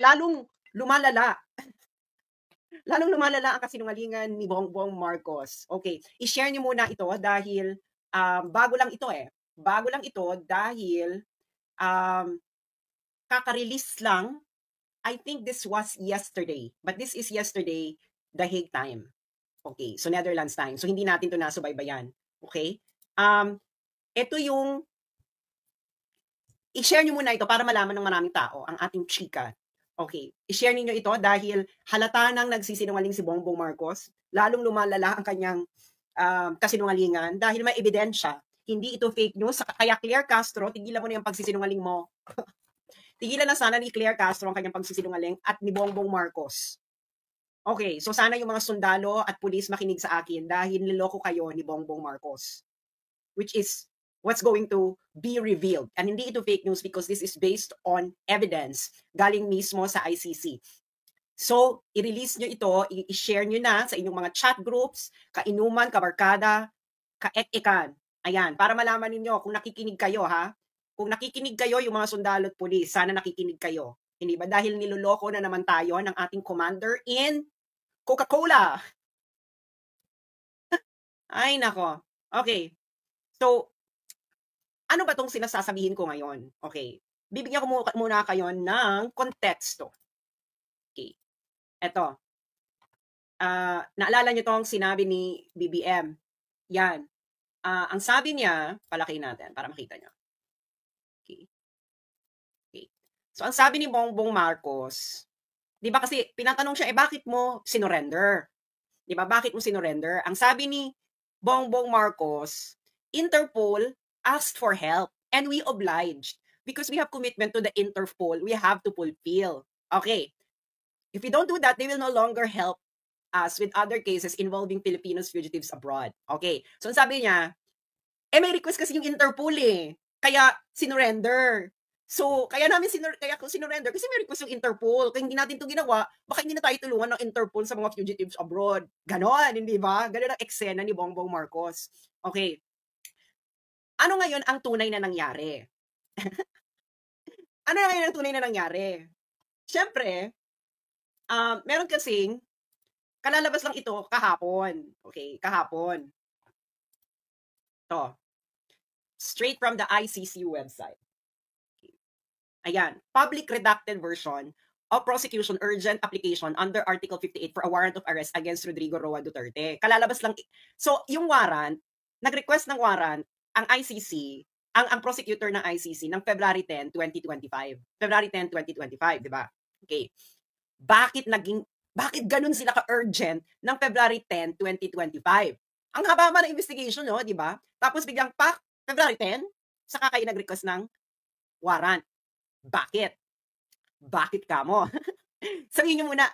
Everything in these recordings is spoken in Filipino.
lalong lumalala. Lalong lumalala ang kasinungalingan ni Bongbong Marcos. Okay, i-share niyo muna ito dahil bago lang ito eh. Bago lang ito dahil um, kaka-release lang. I think this was yesterday. But this is yesterday, The Hague time. Okay, so Netherlands time. So hindi natin ito nasubaybayan. Okay? Ito yung i-share niyo muna ito para malaman ng maraming tao ang ating chika. Okay, i-share niyo ito dahil halata nang nagsisinungaling si Bongbong Marcos, lalong lumalala ang kanyang kasinungalingan dahil may ebidensya. Hindi ito fake news. Kaya Claire Castro, tigilan mo na yung pagsisinungaling mo. Tigilan na sana ni Claire Castro ang kanyang pagsisinungaling at ni Bongbong Marcos. Okay, so sana yung mga sundalo at pulis makinig sa akin dahil niloko kayo ni Bongbong Marcos. Which is what's going to be revealed. And hindi ito fake news because this is based on evidence galing mismo sa ICC. So, i-release nyo ito, i-share nyo na sa inyong mga chat groups, kainuman, kabarkada, kaek-ekan. Ayan, para malaman ninyo kung nakikinig kayo ha. Kung nakikinig kayo yung mga sundalo at pulis, sana nakikinig kayo. Hindi ba? Dahil niloloko na naman tayo ng ating commander in Coca-Cola. Ay, nako. Okay. So, ano ba tong sinasasabihin ko ngayon? Okay. Bibigyan ko muna kayo ng konteksto. Okay. Eto. Naalala nyo tong sinabi ni BBM. Yan. Ang sabi niya, palaki natin para makita nyo. Okay. Okay. So, ang sabi ni Bongbong Marcos, di ba kasi pinatanong siya, bakit mo sinurrender? Di ba? Bakit mo sinurrender? Ang sabi ni Bongbong Marcos, Interpol asked for help and we obliged because we have commitment to the Interpol. We have to fulfill. Okay. If we don't do that, they will no longer help us with other cases involving Filipinos fugitives abroad. Okay. So, sabi niya, may request kasi yung Interpol eh. Kaya, sinurrender. So, kaya ko sinurrender kasi may request yung Interpol. Kaya hindi natin ito ginawa, baka hindi na tayo tulungan ng Interpol sa mga fugitives abroad. Ganon, hindi ba? Ganon ang eksena ni Bongbong Marcos. Okay. Ano ngayon ang tunay na nangyari? Ano na ngayon ang tunay na nangyari? Siyempre, meron kasing, kalalabas lang ito kahapon. Okay, kahapon. To. Straight from the ICC website. Okay. Ayan, public redacted version of prosecution urgent application under Article 58 for a warrant of arrest against Rodrigo Roa Duterte. Kalalabas lang. So, yung warrant, nag-request ng warrant, ang ICC, ang prosecutor ng ICC ng February 10, 2025. February 10, 2025, di ba? Okay. Bakit ganun sila ka-urgent ng February 10, 2025? Ang haba ng investigation, no, di ba? Tapos biglang February 10, saka kayo nag-request ng warrant. Bakit? Bakit ka mo? Sabihin niyo muna,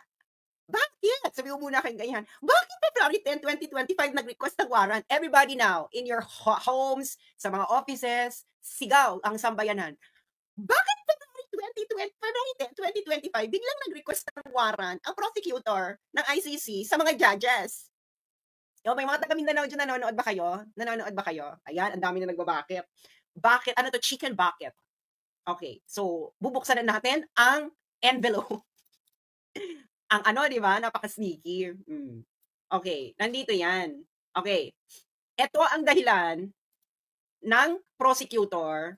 bakit? Sabihin mo muna kayo ganyan. Bakit February 10, 2025 nag-request ng warrant? Everybody now, in your homes, sa mga offices, sigaw ang sambayanan. Bakit February 10, 2025, biglang nag-request ng warrant ang prosecutor ng ICC sa mga judges? Yo, may mga taga Mindanao dyan, nanonood ba kayo? Nanonood ba kayo? Ayan, ang dami na nagbabakit. Bakit? Ano to? Chicken bucket. Okay, so bubuksan na natin ang envelope. Ang ano, di ba? Napaka-sneaky. Okay, nandito yan. Okay, ito ang dahilan ng prosecutor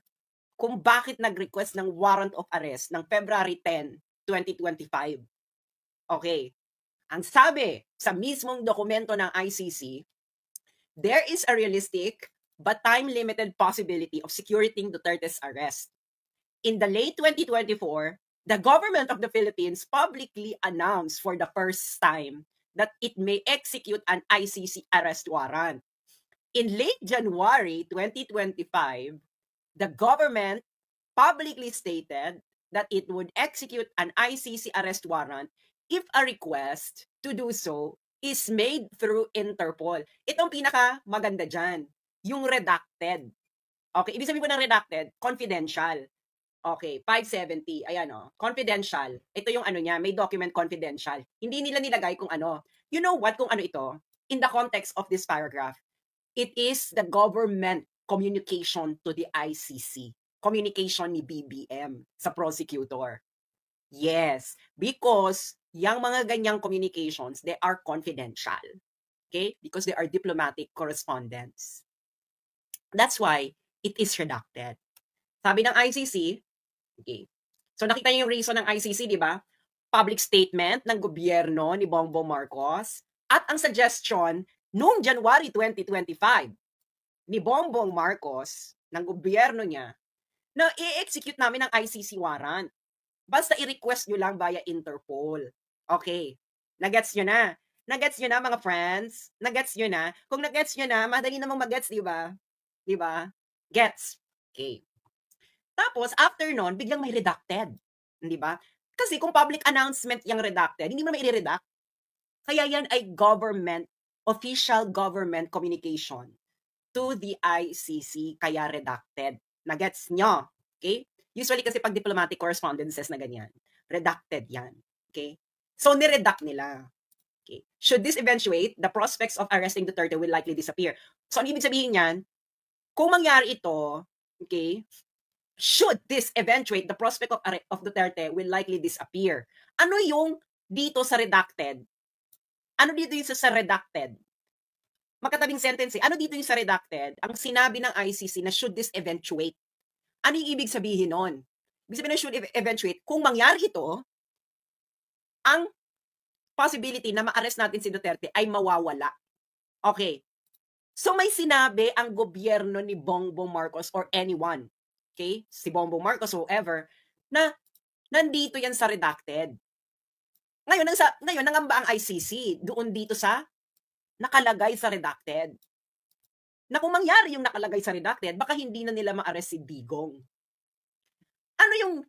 kung bakit nag-request ng warrant of arrest ng February 10, 2025. Okay, ang sabi sa mismong dokumento ng ICC, there is a realistic but time-limited possibility of securing Duterte's arrest. In the late 2024, the government of the Philippines publicly announced for the first time that it may execute an ICC arrest warrant. In late January 2025, the government publicly stated that it would execute an ICC arrest warrant if a request to do so is made through Interpol. Itong pinaka maganda dyan, yung redacted. Okay, ibig sabihin po ng redacted, confidential. Okay, 570. Ayan o. Confidential. Ito yung ano niya, may document confidential. Hindi nila nilagay kung ano. You know what, kung ano ito? In the context of this paragraph, it is the government communication to the ICC. Communication ni BBM sa prosecutor. Yes, because yung mga ganyang communications, they are confidential. Okay? Because they are diplomatic correspondence. That's why it is redacted. Sabi ng ICC, okay. So nakita niyo yung reason ng ICC, di ba? Public statement ng gobyerno ni Bongbong Marcos at ang suggestion noong January 2025 ni Bongbong Marcos ng gobyerno niya na i-execute namin ang ICC warrant. Basta i-request nyo lang via Interpol. Okay. Nagets nyo na. Nagets nyo na, mga friends? Nagets nyo na? Kung nagets nyo na, madali namang magets, di ba? Di ba? Gets. Okay. Tapos, after nun, biglang may redacted. Di ba? Kasi kung public announcement yung redacted, hindi mo naman i-redact. Kaya yan ay official government communication to the ICC, kaya redacted. Nagets nyo? Okay? Usually kasi pag diplomatic correspondences na ganyan, redacted yan. Okay? So, niredact nila. Okay? Should this eventuate, the prospects of arresting Duterte will likely disappear. So, ano ibig sabihin yan? Kung mangyari ito, okay, should this eventuate, the prospect of Duterte will likely disappear. Ano yung dito sa redacted? Ano dito yung sa redacted? Magkatabing sentence eh. Ano dito yung sa redacted? Ang sinabi ng ICC na should this eventuate. Ano yung ibig sabihin nun? Ibig sabihin na should eventuate, kung mangyari ito, ang possibility na ma-arrest natin si Duterte ay mawawala. Okay. So may sinabi ang gobyerno ni Bongbong Marcos or anyone, okay, si Bongbong Marcos, whoever, na nandito yan sa redacted. Ngayon nangamba ang ICC doon dito sa nakalagay sa redacted. Na kung mangyari yung nakalagay sa redacted, baka hindi na nila ma-arrest si Digong. Ano yung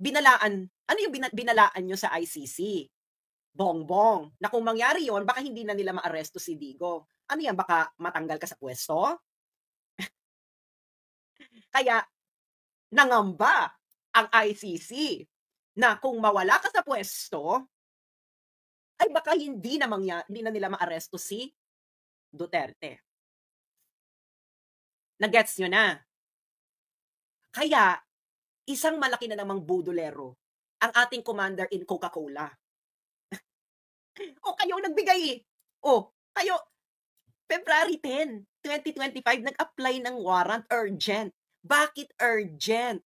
binalaan? Ano yung binalaan nyo sa ICC? Bongbong. Na kung mangyari yon, baka hindi na nila ma-arresto si Digong. Ano yan? Baka matanggal ka sa pwesto? Kaya, nangamba ang ICC na kung mawala ka sa pwesto, ay baka hindi na nila ma-arresto si Duterte. Nagets nyo na? Kaya, isang malaki na namang budolero ang ating commander in Coca-Cola. O kayo nagbigay. O, kayo, February 10, 2025, nag-apply ng warrant urgent. Bakit urgent?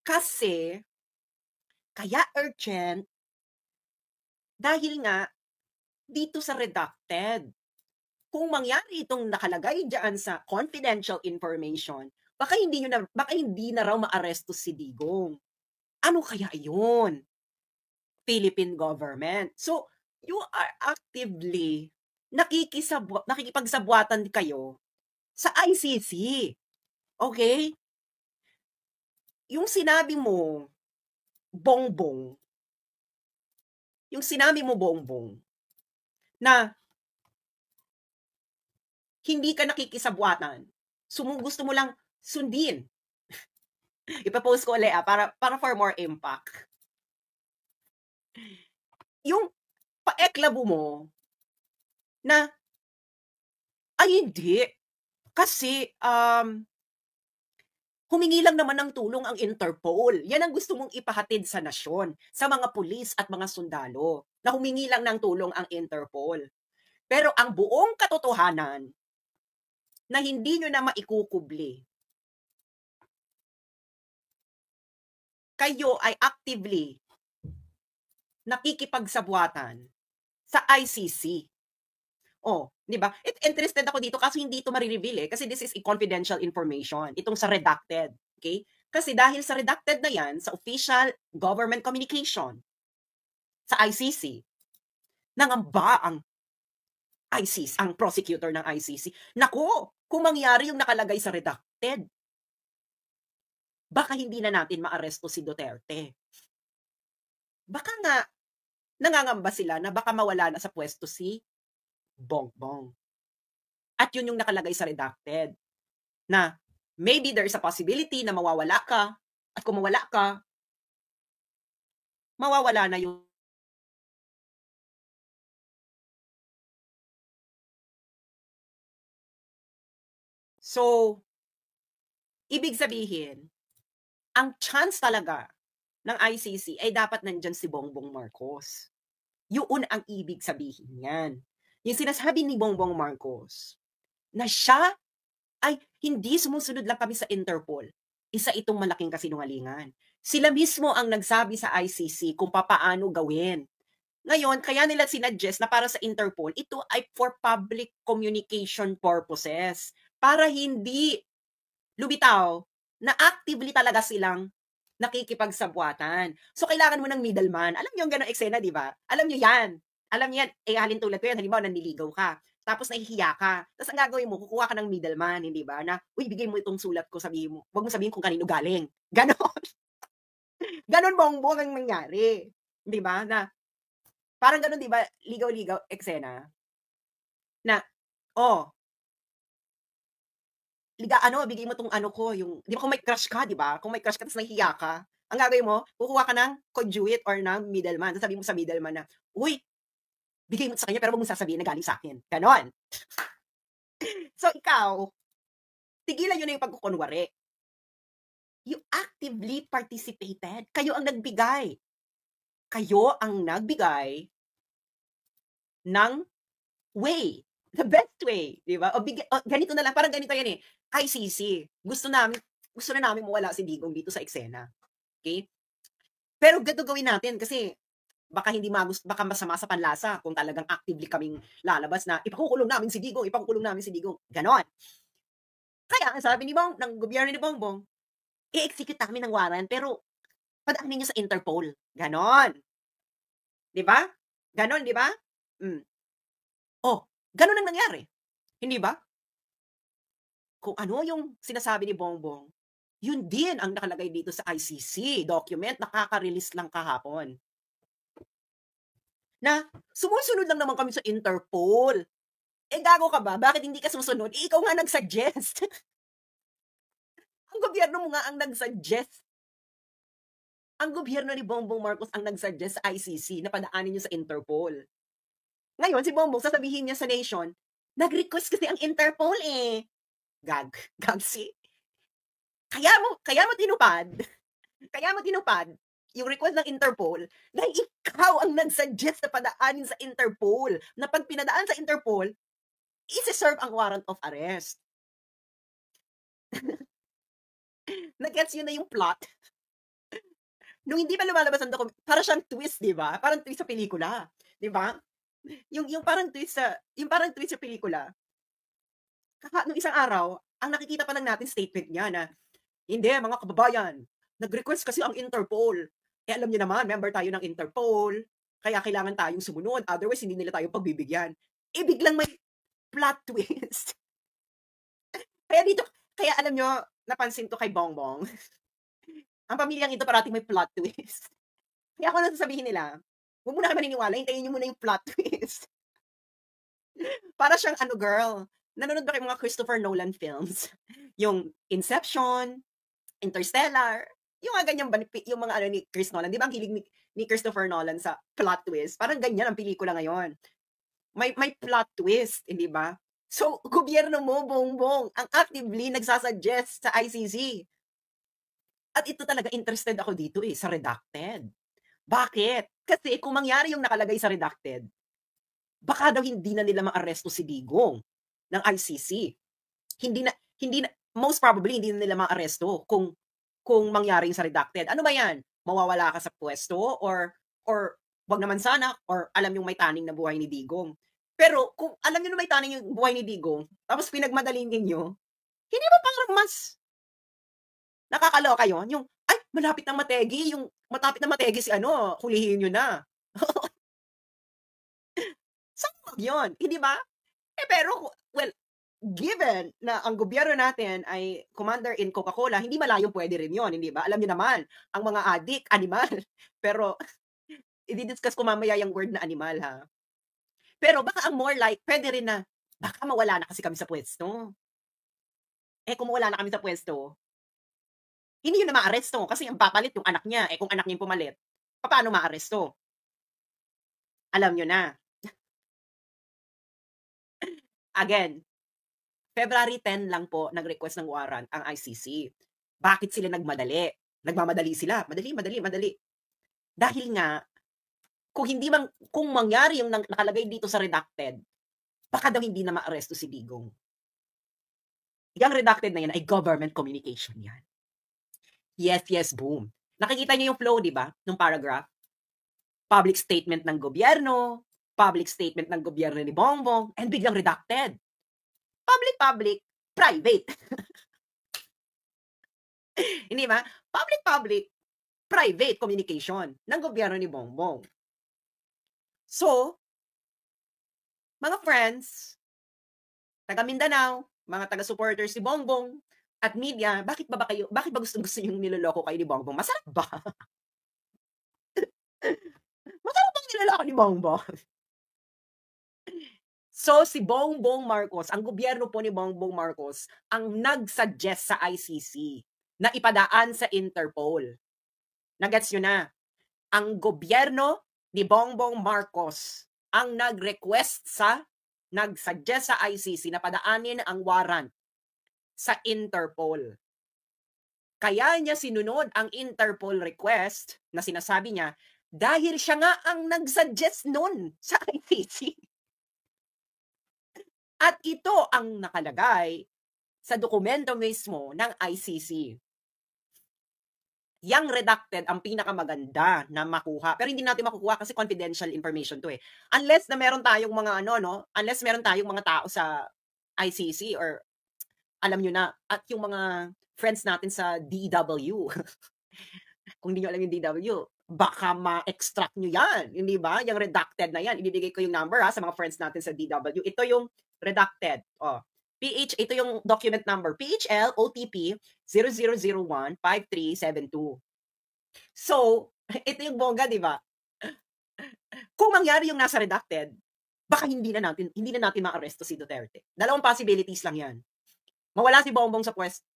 Kasi, kaya urgent, dahil nga, dito sa redacted, kung mangyari itong nakalagay dyan sa confidential information, baka hindi na raw maaresto si Digong. Ano kaya yun? Philippine government. So, you are actively nakikipagsabwatan kayo sa ICC. Okay? Yung sinabi mo, Bongbong, na hindi ka nakikisabwatan. Gusto mo lang sundin. Ipapost ko ulit para for more impact. Yung paeklabo mo na ay hindi. Kasi humingi lang naman ng tulong ang Interpol. Yan ang gusto mong ipahatid sa nasyon, sa mga pulis at mga sundalo, na humingi lang ng tulong ang Interpol. Pero ang buong katotohanan na hindi nyo na maikukubli, kayo ay actively nakikipagsabwatan sa ICC. Oh, di ba? Interested ako dito kasi hindi ito marireveal kasi this is a confidential information. Itong sa redacted, okay? Kasi dahil sa redacted na yan, sa official government communication, sa ICC, nangamba ang ICC, ang prosecutor ng ICC. Nako, kung mangyari yung nakalagay sa redacted, baka hindi na natin maaresto si Duterte. Baka nga, nangangamba sila na baka mawala na sa pwesto si Bongbong. At yun yung nakalagay sa redacted. Na maybe there is a possibility na mawawala ka. At kung mawala ka, mawawala na yung So, ibig sabihin, ang chance talaga ng ICC ay dapat nandiyan si Bongbong Marcos. Yun ang ibig sabihin niyan. Yung sinasabi ni Bongbong Marcos na siya ay hindi sumusunod lang kami sa Interpol. Isa itong malaking kasinungalingan. Sila mismo ang nagsabi sa ICC kung papaano gawin. Ngayon, kaya nila sinuggest na para sa Interpol, ito ay for public communication purposes. Para hindi lumitaw na actively talaga silang nakikipagsabwatan. So, kailangan mo ng middleman. Alam niyo yung gano'ng eksena, di ba? Alam niyo yan. Alam niyo yan. Eh, halin tulad ko yan. Halimbawa, nanliligaw ka. Tapos nahihiya ka. Tapos ang gagawin mo, kukuha ka ng middleman, hindi ba? Na, uy, bigay mo itong sulat ko, sabihin mo. Huwag mo sabihin kung kanino galing. Ganon. Ganon Bongbong ang nangyari. Di ba? Na, parang ganon, di ba? Ligaw-ligaw, eksena. Na, oh, bigay mo tong ano ko, yung, di ba kung may crush ka, di ba? Kung may crush ka, tapos nahihiya ka, ang gagawin mo, kukuha ka ng conduit or ng middleman. Sabi mo sa middleman na, uy, bigay mo sa kanya, pero huwag mo sasabihin na galing sa akin. Ganon. So, ikaw, tigilan nyo na yung pagkukunwari. You actively participated. Kayo ang nagbigay. Kayo ang nagbigay ng way. The best way, di ba? O ganito na lang, parang ganito yan eh. ICC, gusto na namin mawala si Digong dito sa eksena. Okay? Pero ganito gawin natin kasi baka baka masama sa panlasa kung talagang actively kaming lalabas na ipakukulong namin si Digong. Ganon. Kaya, sabi ng gobyerno ni Bongbong, i-execute namin ng warrant, pero padaanin niyo sa Interpol. Ganon. Di ba? Ganon, di ba? Oh, ganon ang nangyari. Hindi ba? Kung ano yung sinasabi ni Bongbong, yun din ang nakalagay dito sa ICC document, nakaka-release lang kahapon. Na sumusunod lang naman kami sa Interpol. Eh, gago ka ba? Bakit hindi ka susunod? Eh, ikaw nga nag-suggest. Ang gobyerno mo nga ang nag-suggest. Ang gobyerno ni Bongbong Marcos ang nag-suggest sa ICC na padaanin niyo sa Interpol. Ngayon, si Bongbong, sasabihin niya sa nation, nag-request kasi ang Interpol eh. Gagsi. Kaya mo tinupad yung request ng Interpol dahil ikaw ang nag-suggest na padaanin sa Interpol. Na pag pinadaan sa Interpol, isi-serve ang warrant of arrest. Nag-gets yun na yung plot. Nung hindi pa lumalabas ang document, para siyang twist, di ba? Parang twist sa pelikula. Di ba? Yung parang twist sa pelikula. Nung isang araw, ang nakikita pa lang natin statement niya na, hindi, mga kababayan, nag-request kasi ang Interpol. Eh, alam niyo naman, member tayo ng Interpol, kaya kailangan tayong sumunod, otherwise hindi nila tayo pagbibigyan. Eh, biglang may plot twist. Kaya alam niyo, napansin ko kay Bongbong, ang pamilyang ito parating may plot twist. Kaya ako nasasabihin nila, huwag mo na kayo maniniwala, hintayin niyo muna yung plot twist. Para siyang girl, nanonood ba kayo mga Christopher Nolan films? Yung Inception, Interstellar, yung mga ganyan ba, yung mga ni Chris Nolan, di ba ang hilig ni Christopher Nolan sa plot twist? Parang ganyan ang pelikula ngayon. May plot twist, hindi ba? So, gobyerno mo, Bongbong, ang actively nagsasuggest sa ICC. At ito talaga interested ako dito sa redacted. Bakit? Kasi kung mangyari yung nakalagay sa redacted, baka daw hindi na nila ma-aresto si Digong ng ICC. Most probably, hindi na nila ma-aresto kung mangyari sa redacted. Ano ba yan? Mawawala ka sa pwesto or wag naman sana or alam yung may taning na buhay ni Digong. Pero kung alam niyo na may taning yung buhay ni Digong, tapos pinagmadalin niyo, hindi ba parang mas nakakaloka yun? Yung, ay, matapit na mategi si hulihin niyo na. Saan yun? Hindi ba? Eh, pero, well, given na ang gobyerno natin ay commander in Coca-Cola, hindi malayong pwede rin yun, hindi ba? Alam niyo naman, ang mga adik, animal. Pero, i-discuss ko mamaya yung word na animal, ha? Pero baka ang more like, pwede rin na, baka mawala na kasi kami sa pwesto. Eh, kung mawala na kami sa pwesto, hindi yun na ma-aresto kasi ang papalit yung anak niya. Eh, kung anak niya yung pumalit, paano ma-aresto? Alam niyo na. Again, February 10 lang po nag-request ng warrant ang ICC. Bakit sila nagmadali? Nagmamadali sila, madali. Dahil nga, kung mangyari yung nakalagay dito sa redacted, baka daw hindi na maaresto si Digong. Yung redacted na yan ay government communication yan. Yes, boom. Nakikita niyo yung flow, di ba? Nung paragraph. Public statement ng gobyerno, public statement ng gobyerno ni Bongbong, and biglang redacted. Public, private. Hindi ba? Public, private communication ng gobyerno ni Bongbong. So, mga friends, taga Mindanao, mga taga-supporters ni Bongbong, at media, bakit ba gusto niyong niloloko kayo ni Bongbong? Masarap ba? Masarap bang niloloko ni Bongbong? So, si Bongbong Marcos, ang gobyerno po ni Bongbong Marcos, ang nag-suggest sa ICC na ipadaan sa Interpol. Nagets nyo na? Ang gobyerno ni Bongbong Marcos ang nag-suggest sa ICC na padaanin ang warrant sa Interpol. Kaya niya sinunod ang Interpol request na sinasabi niya dahil siya nga ang nag-suggest nun sa ICC. At ito ang nakalagay sa dokumento mismo ng ICC. Yang redacted ang pinakamaganda na makuha. Pero hindi natin makukuha kasi confidential information to eh. Unless na meron tayong mga unless meron tayong mga tao sa ICC or alam nyo na, at yung mga friends natin sa DW. Kung hindi nyo alam yung DW, baka ma-extract nyo yan. Hindi ba? Yung redacted na yan. Ibibigay ko yung number sa mga friends natin sa DW. Ito yung redacted. Ito yung document number. PHL OTP 00015372. So, ito yung bongga, di ba? Kung mangyari yung nasa redacted, baka hindi na natin ma-aresto si Duterte. Dalawang possibilities lang yan. Mawala si Bongbong sa pwesto.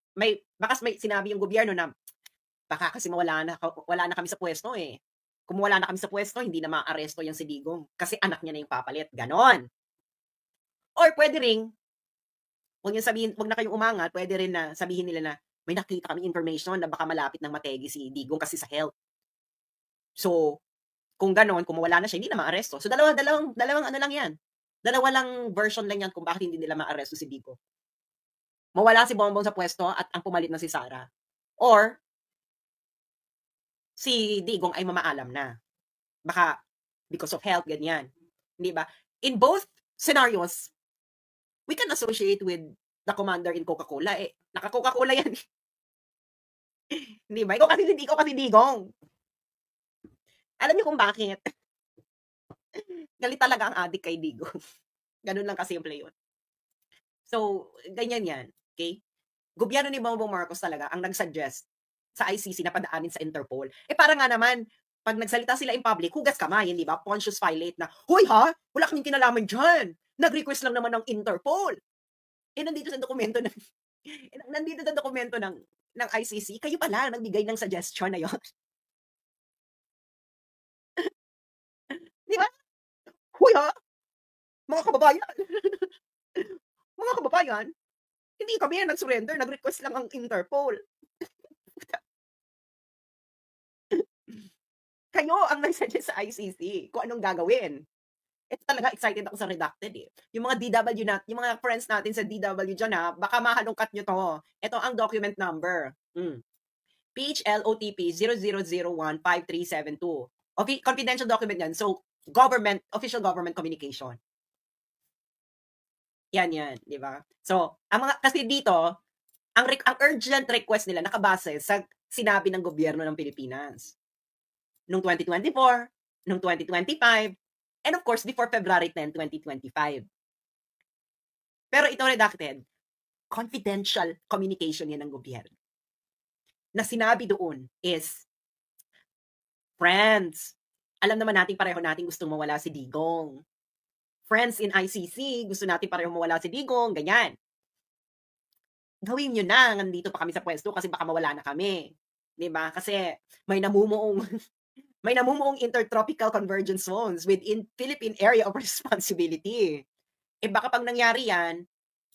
Baka may sinabi yung gobyerno na baka kasi wala na kami sa pwesto eh. Kung wala na kami sa pwesto, hindi na ma-aresto yung si Digong kasi anak niya na yung papalit. Ganon. Or pwede ring, wag na kayong umangat, pwede rin na sabihin nila na may nakita kami information na baka malapit ng mategi si Digong kasi sa health. So, kung ganon, kung mawala na siya, hindi na ma-aresto. So, dalawang ano lang yan. Dalawa lang version lang yan kung bakit hindi nila ma-aresto si Digong. Mawala si Bongbong sa pwesto at ang pumalit na si Sara. Or, si Digong ay mamaalam na. Baka, because of health, ganyan. Hindi ba? In both scenarios, we can associate with the commander in Coca-Cola. Naka-Coca-Cola yan. Hindi ba? Ikaw kasi Digong. Alam niyo kung bakit? Galit talaga ang adik kay Digong. Ganun lang kasimple yun. So, ganyan yan. Okay? Gobyerno ni Bongbong Marcos talaga ang nag-suggest sa ICC na padaanin sa Interpol. Para nga naman, pag nagsalita sila in public, hugas kamay, di ba? Pontius Pilate na, hoy ha, wala kaming kinalaman dyan. Nag-request lang naman ng Interpol. Nandito sa dokumento ng ICC, kayo pala nagbigay ng suggestion na yun. Di ba? Hoy ha, mga kababayan, hindi kami nag-surrender, nag-request lang ang Interpol. Kayo ang nag-suggest sa ICC kung anong gagawin. Ito talaga, excited ako sa redacted eh. Yung mga DW yung mga friends natin sa DW dyan ha, baka mahalongkat nyo to. Ito ang document number. PHL OTP 00015372. Okay, confidential document yan. So, official government communication. Yan, di ba? So, kasi dito, ang urgent request nila nakabase sa sinabi ng gobyerno ng Pilipinas. Noong 2024, noong 2025, and of course, before February 10, 2025. Pero ito redacted, confidential communication yan ng gobyerno. Na sinabi doon is, friends, alam naman natin pareho natin gustong mawala si Digong. Friends in ICC, gusto natin pareho mawala si Digong, ganyan. Gawin nyo na, nandito pa kami sa pwesto kasi baka mawala na kami. Diba? Kasi may namumuong intertropical convergence zones within Philippine Area of Responsibility. Baka pag nangyari yan,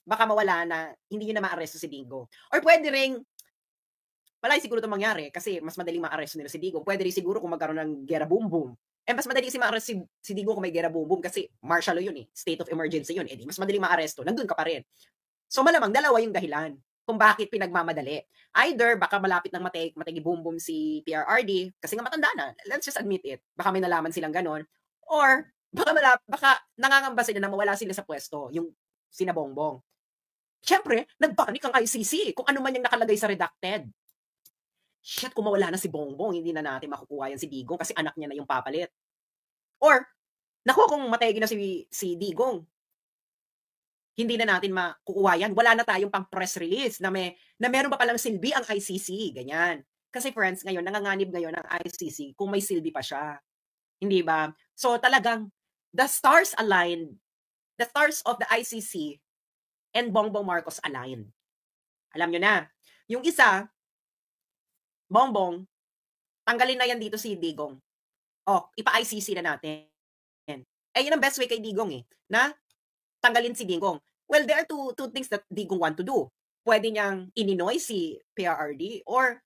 baka mawala na, hindi nyo na ma-aresto si Digong. Or pwede ring Palagi siguro itong mangyari kasi mas madaling ma-arresto nila si Digong. Pwede rin siguro kung magkaroon ng gera boom boom. Mas madali si ma-arrest si Digong kung may gera boom boom kasi martial law yun eh. State of emergency yun. Di mas madaling ma-arresto. Nandun ka pa rin. So malamang dalawa yung dahilan kung bakit pinagmamadali. Either baka malapit ng mategi boom boom si PRRD kasi nga matanda na. Let's just admit it. Baka may nalaman silang ganon. Or baka nangangamba sila na mawala sila sa pwesto, yung sina Bongbong. Siyempre, nagpanik ang ICC kung ano man yung nakalagay sa redacted. Shit, kung mawala na si Bongbong, hindi na natin makukuha yan si Digong kasi anak niya na yung papalit. Or, naku, kung mategi na si Digong, hindi na natin makukuha yan. Wala na tayong pang press release na meron pa palang silbi ang ICC. Ganyan. Kasi friends, ngayon, nanganganib ngayon ang ICC kung may silbi pa siya. Hindi ba? So talagang, the stars aligned. The stars of the ICC and Bongbong Marcos aligned. Alam nyo na. Yung isa, Bongbong, tanggalin na yan dito si Digong. Ipa-ICC na natin. Yun ang best way kay Digong na tanggalin si Digong. Well, there are two things that Digong want to do. Pwede niyang ininoy si PRRD or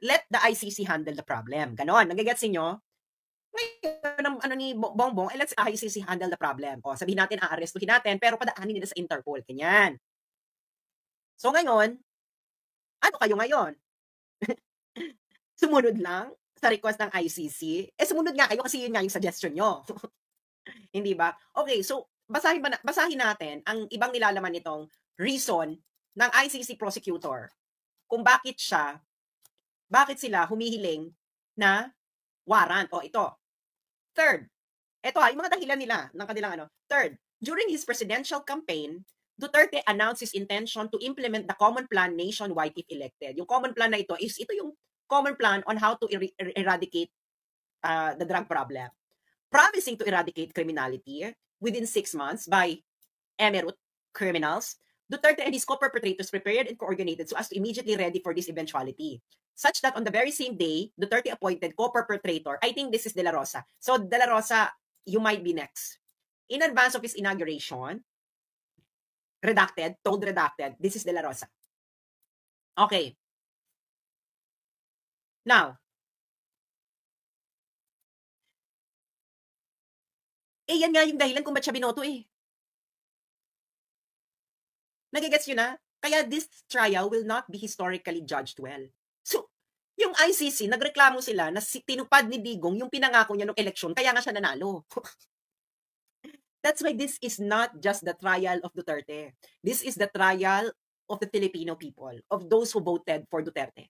let the ICC handle the problem. Ganon. Nagigets niyo? Ngayon, ano ni Bongbong, let's ICC handle the problem. Sabihin natin, aarestuhin natin, pero padaanin nila sa Interpol. Ganyan. So ngayon, ano kayo ngayon? Sumunod lang sa request ng ICC? Sumunod nga kayo kasi yun nga yung suggestion nyo. Hindi ba? Okay, so basahin natin ang ibang nilalaman nitong reason ng ICC prosecutor kung bakit sila humihiling na warrant. Ito. Third, yung mga dahilan nila ng kanilang Third, during his presidential campaign, Duterte announced his intention to implement the common plan nationwide if elected. Yung common plan na ito yung common plan on how to eradicate the drug problem. Promising to eradicate criminality within 6 months by emerute criminals, Duterte and his co-perpetrators prepared and coordinated so as to immediately ready for this eventuality. Such that on the very same day, Duterte appointed co-perpetrator, I think this is De La Rosa. So, De La Rosa, you might be next. In advance of his inauguration, told redacted, this is De La Rosa. Okay. Now, yan nga yung dahilan kung ba't siya binoto Nagigets nyo na? Kaya this trial will not be historically judged well. So, yung ICC, nagreklamo sila na tinupad ni Digong yung pinangako niya nung eleksyon, kaya nga siya nanalo. That's why this is not just the trial of Duterte. This is the trial of the Filipino people, of those who voted for Duterte.